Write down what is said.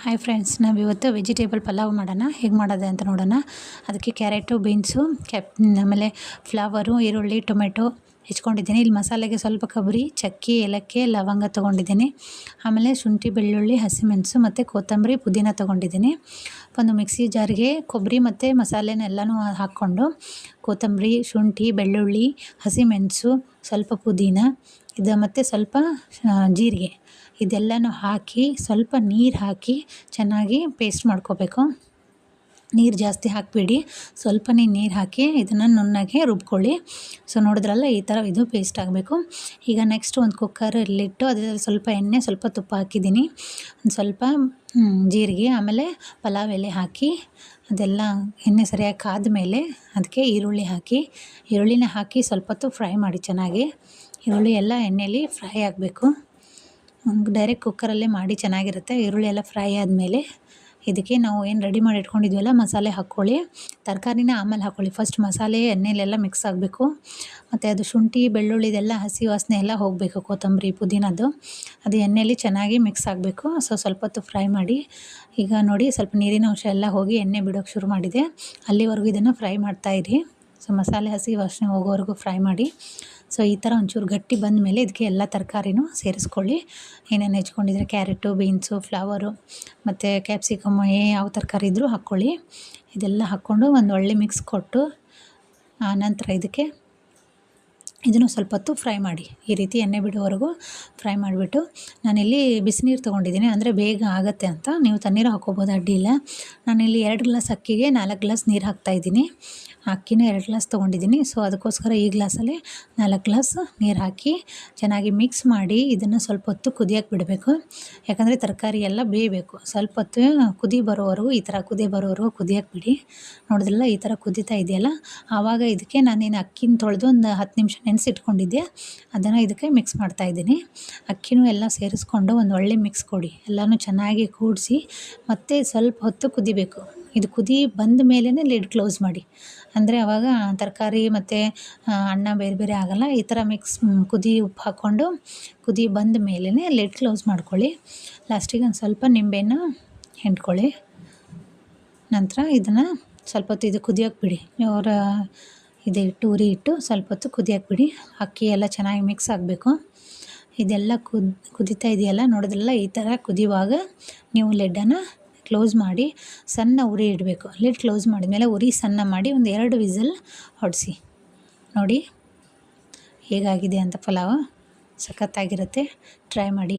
Hi friends, ನಾವಿವತ್ತು vegetable pulao ಮಾಡೋಣ. ಹೇಗೆ ಮಾಡೋದು ಅಂತ ನೋಡೋಣ. ಅದಕ್ಕೆ ಕ್ಯಾರೆಟು, ಬೀನ್ಸು, ಆಮೇಲೆ ಫ್ಲವರು, ಈರುಳ್ಳಿ, ಟೊಮೆಟೊ ಹೆಚ್ಕೊಂಡಿದ್ದೀನಿ. ಇಲ್ಲಿ ಮಸಾಲೆಗೆ ಸ್ವಲ್ಪ ಕೊಬ್ಬರಿ, ಚಕ್ಕೆ, ಏಲಕ್ಕಿ, ಲವಂಗ ತೊಗೊಂಡಿದ್ದೀನಿ. ಆಮೇಲೆ ಶುಂಠಿ, ಬೆಳ್ಳುಳ್ಳಿ, ಹಸಿಮೆಣಸು ಮತ್ತು ಕೊತ್ತಂಬರಿ, ಪುದೀನ ತೊಗೊಂಡಿದ್ದೀನಿ. ಒಂದು ಮಿಕ್ಸಿ ಜಾರ್ಗೆ ಕೊಬ್ಬರಿ ಮತ್ತು ಮಸಾಲೆನೆಲ್ಲನೂ ಹಾಕ್ಕೊಂಡು ಕೊತ್ತಂಬರಿ, ಶುಂಠಿ, ಬೆಳ್ಳುಳ್ಳಿ, ಹಸಿಮೆಣಸು, ಸ್ವಲ್ಪ ಪುದೀನ ಇದು ಮತ್ತು ಸ್ವಲ್ಪ ಜೀರಿಗೆ ಇದೆಲ್ಲನೂ ಹಾಕಿ ಸ್ವಲ್ಪ ನೀರು ಹಾಕಿ ಚೆನ್ನಾಗಿ ಪೇಸ್ಟ್ ಮಾಡ್ಕೋಬೇಕು. ನೀರು ಜಾಸ್ತಿ ಹಾಕಬೇಡಿ, ಸ್ವಲ್ಪನೇ ನೀರು ಹಾಕಿ ಇದನ್ನು ನುಣ್ಣಗೆ ರುಬ್ಕೊಳ್ಳಿ. ಸೊ ನೋಡಿದ್ರಲ್ಲ, ಈ ಥರ ಇದು ಪೇಸ್ಟ್ ಆಗಬೇಕು. ಈಗ ನೆಕ್ಸ್ಟ್ ಒಂದು ಕುಕ್ಕರಲ್ಲಿಟ್ಟು ಅದರಲ್ಲಿ ಸ್ವಲ್ಪ ಎಣ್ಣೆ, ಸ್ವಲ್ಪ ತುಪ್ಪ ಹಾಕಿದ್ದೀನಿ. ಒಂದು ಸ್ವಲ್ಪ ಜೀರಿಗೆ, ಆಮೇಲೆ ಪಲಾವ್ ಎಲೆ ಹಾಕಿ ಅದೆಲ್ಲ ಎಣ್ಣೆ ಸರಿಯಾಗಿ ಕಾದ ಮೇಲೆ ಅದಕ್ಕೆ ಈರುಳ್ಳಿನ ಹಾಕಿ ಸ್ವಲ್ಪ ಹೊತ್ತು ಫ್ರೈ ಮಾಡಿ ಚೆನ್ನಾಗಿ. ಈರುಳ್ಳಿ ಎಲ್ಲ ಎಣ್ಣೆಯಲ್ಲಿ ಫ್ರೈ ಆಗಬೇಕು. ಡೈರೆಕ್ಟ್ ಕುಕ್ಕರಲ್ಲೇ ಮಾಡಿ ಚೆನ್ನಾಗಿರುತ್ತೆ. ಈರುಳ್ಳಿ ಎಲ್ಲ ಫ್ರೈ ಆದಮೇಲೆ ಇದಕ್ಕೆ ನಾವು ಏನು ರೆಡಿ ಮಾಡಿ ಇಟ್ಕೊಂಡಿದ್ವಲ್ಲ ಮಸಾಲೆ ಹಾಕ್ಕೊಳ್ಳಿ. ತರಕಾರಿನ ಆಮೇಲೆ ಹಾಕ್ಕೊಳ್ಳಿ. ಫಸ್ಟ್ ಮಸಾಲೆ ಎಣ್ಣೆಲೆಲ್ಲ ಮಿಕ್ಸ್ ಆಗಬೇಕು. ಮತ್ತು ಅದು ಶುಂಠಿ, ಬೆಳ್ಳುಳ್ಳಿದೆಲ್ಲ ಹಸಿ ವಾಸನೆ ಎಲ್ಲ ಹೋಗಬೇಕು. ಕೊತ್ತಂಬರಿ, ಪುದೀನದ್ದು ಅದು ಎಣ್ಣೆಯಲ್ಲಿ ಚೆನ್ನಾಗಿ ಮಿಕ್ಸ್ ಆಗಬೇಕು. ಸ್ವಲ್ಪ ಹೊತ್ತು ಫ್ರೈ ಮಾಡಿ. ಈಗ ನೋಡಿ, ಸ್ವಲ್ಪ ನೀರಿನ ಅಂಶ ಎಲ್ಲ ಹೋಗಿ ಎಣ್ಣೆ ಬಿಡೋಕ್ಕೆ ಶುರು ಮಾಡಿದೆ. ಅಲ್ಲಿವರೆಗೂ ಇದನ್ನು ಫ್ರೈ ಮಾಡ್ತಾಯಿರಿ. ಮಸಾಲೆ ಹಸಿ ವಾಸನೆ ಹೋಗೋವರೆಗೂ ಫ್ರೈ ಮಾಡಿ. ಈ ಥರ ಒಂಚೂರು ಗಟ್ಟಿ ಬಂದ ಮೇಲೆ ಇದಕ್ಕೆ ಎಲ್ಲ ತರಕಾರಿನೂ ಸೇರಿಸ್ಕೊಳ್ಳಿ. ಏನೇನು ಹೆಚ್ಕೊಂಡಿದ್ರೆ ಕ್ಯಾರೆಟು, ಬೀನ್ಸು, ಫ್ಲವರು ಮತ್ತು ಕ್ಯಾಪ್ಸಿಕಮ್, ಯಾವ ತರಕಾರಿ ಇದ್ದರೂ ಹಾಕ್ಕೊಳ್ಳಿ. ಇದೆಲ್ಲ ಹಾಕ್ಕೊಂಡು ಒಂದು ಒಳ್ಳೆ ಮಿಕ್ಸ್ ಕೊಟ್ಟು ಆನಂತರ ಇದನ್ನು ಸ್ವಲ್ಪ ಹೊತ್ತು ಫ್ರೈ ಮಾಡಿ. ಈ ರೀತಿ ಎಣ್ಣೆ ಬಿಡುವವರೆಗೂ ಫ್ರೈ ಮಾಡಿಬಿಟ್ಟು, ನಾನಿಲ್ಲಿ ಬಿಸಿನೀರು ತೊಗೊಂಡಿದ್ದೀನಿ, ಅಂದರೆ ಬೇಗ ಆಗುತ್ತೆ ಅಂತ. ನೀವು ತಣ್ಣೀರು ಹಾಕ್ಕೋಬೋದು, ಅಡ್ಡಿಯಿಲ್ಲ. ನಾನಿಲ್ಲಿ 2 ಗ್ಲಾಸ್ ಅಕ್ಕಿಗೆ 4 ಗ್ಲಾಸ್ ನೀರು ಹಾಕ್ತಾಯಿದ್ದೀನಿ. ಅಕ್ಕಿನ 2 ಗ್ಲಾಸ್ ತೊಗೊಂಡಿದ್ದೀನಿ. ಅದಕ್ಕೋಸ್ಕರ ಈ ಗ್ಲಾಸಲ್ಲಿ 4 ಗ್ಲಾಸ್ ನೀರು ಹಾಕಿ ಚೆನ್ನಾಗಿ ಮಿಕ್ಸ್ ಮಾಡಿ ಇದನ್ನು ಸ್ವಲ್ಪ ಹೊತ್ತು ಕುದಿಯೋಕ್ಕೆ ಬಿಡಬೇಕು. ಯಾಕಂದರೆ ತರಕಾರಿ ಎಲ್ಲ ಬೇಯಬೇಕು. ಸ್ವಲ್ಪ ಹೊತ್ತು ಕುದಿ ಬರೋವರೆಗೂ, ಈ ಥರ ಕುದಿ ಬರೋವರೆಗೂ ಕುದಿಯೋಕ್ಕೆ ಬಿಡಿ. ನೋಡಿದ್ರಲ್ಲ, ಈ ಥರ ಕುದೀತಾ ಇದೆಯಲ್ಲ, ಆವಾಗ ಇದಕ್ಕೆ ನಾನೇನು ಅಕ್ಕಿನ ತೊಳೆದು ಒಂದು 10 ನಿಮಿಷ ನೆನೆಸಿಟ್ಕೊಂಡಿದ್ದೆ, ಅದನ್ನು ಇದಕ್ಕೆ ಮಿಕ್ಸ್ ಮಾಡ್ತಾಯಿದ್ದೀನಿ. ಅಕ್ಕಿನೂ ಎಲ್ಲ ಸೇರಿಸ್ಕೊಂಡು ಒಂದು ಒಳ್ಳೆ ಮಿಕ್ಸ್ ಕೊಡಿ. ಎಲ್ಲನೂ ಚೆನ್ನಾಗಿ ಕೂಡಿಸಿ ಮತ್ತೆ ಸ್ವಲ್ಪ ಹೊತ್ತು ಕುದಿಬೇಕು. ಇದು ಕುದಿ ಬಂದ ಮೇಲೇ ಲಿಡ್ ಕ್ಲೋಸ್ ಮಾಡಿ. ಅಂದರೆ ಆವಾಗ ತರಕಾರಿ ಮತ್ತು ಅನ್ನ ಬೇರೆ ಬೇರೆ ಆಗೋಲ್ಲ. ಈ ಥರ ಮಿಕ್ಸ್ ಉಪ್ಪು ಹಾಕ್ಕೊಂಡು ಕುದಿ ಬಂದ ಮೇಲೇ ಲಿಡ್ ಕ್ಲೋಸ್ ಮಾಡ್ಕೊಳ್ಳಿ. ಲಾಸ್ಟಿಗೆ ಒಂದು ಸ್ವಲ್ಪ ನಿಂಬೆಹಣ್ಣು ಹಿಂಡ್ಕೊಳ್ಳಿ. ನಂತರ ಇದನ್ನು ಸ್ವಲ್ಪ ಹೊತ್ತು ಇದು ಕುದಿಯೋಕ್ಕೆ ಬಿಡಿ. ಉರಿ ಇಟ್ಟು ಸ್ವಲ್ಪ ಹೊತ್ತು ಕುದಿಯೋಕ್ಕೆ ಬಿಡಿ. ಅಕ್ಕಿ ಎಲ್ಲ ಚೆನ್ನಾಗಿ ಮಿಕ್ಸ್ ಆಗಬೇಕು. ಇದೆಲ್ಲ ಕುದೀತಾ ಇದೆಯಲ್ಲ, ನೋಡಿದ್ರಲ್ಲ, ಈ ಥರ ಕುದಿಯುವಾಗ ನೀವು ಲಿಡ್ಡನ್ನು ಕ್ಲೋಸ್ ಮಾಡಿ ಸಣ್ಣ ಉರಿ ಇಡಬೇಕು. ಲಿಡ್ ಕ್ಲೋಸ್ ಮಾಡಿದ್ಮೇಲೆ ಉರಿ ಸಣ್ಣ ಮಾಡಿ ಒಂದು 2 ವಿಸಲ್ ಹೊಡಿಸಿ. ನೋಡಿ ಹೇಗಾಗಿದೆ ಅಂತ. ಪಲಾವ್ ಸಖತ್ತಾಗಿರುತ್ತೆ, ಟ್ರೈ ಮಾಡಿ.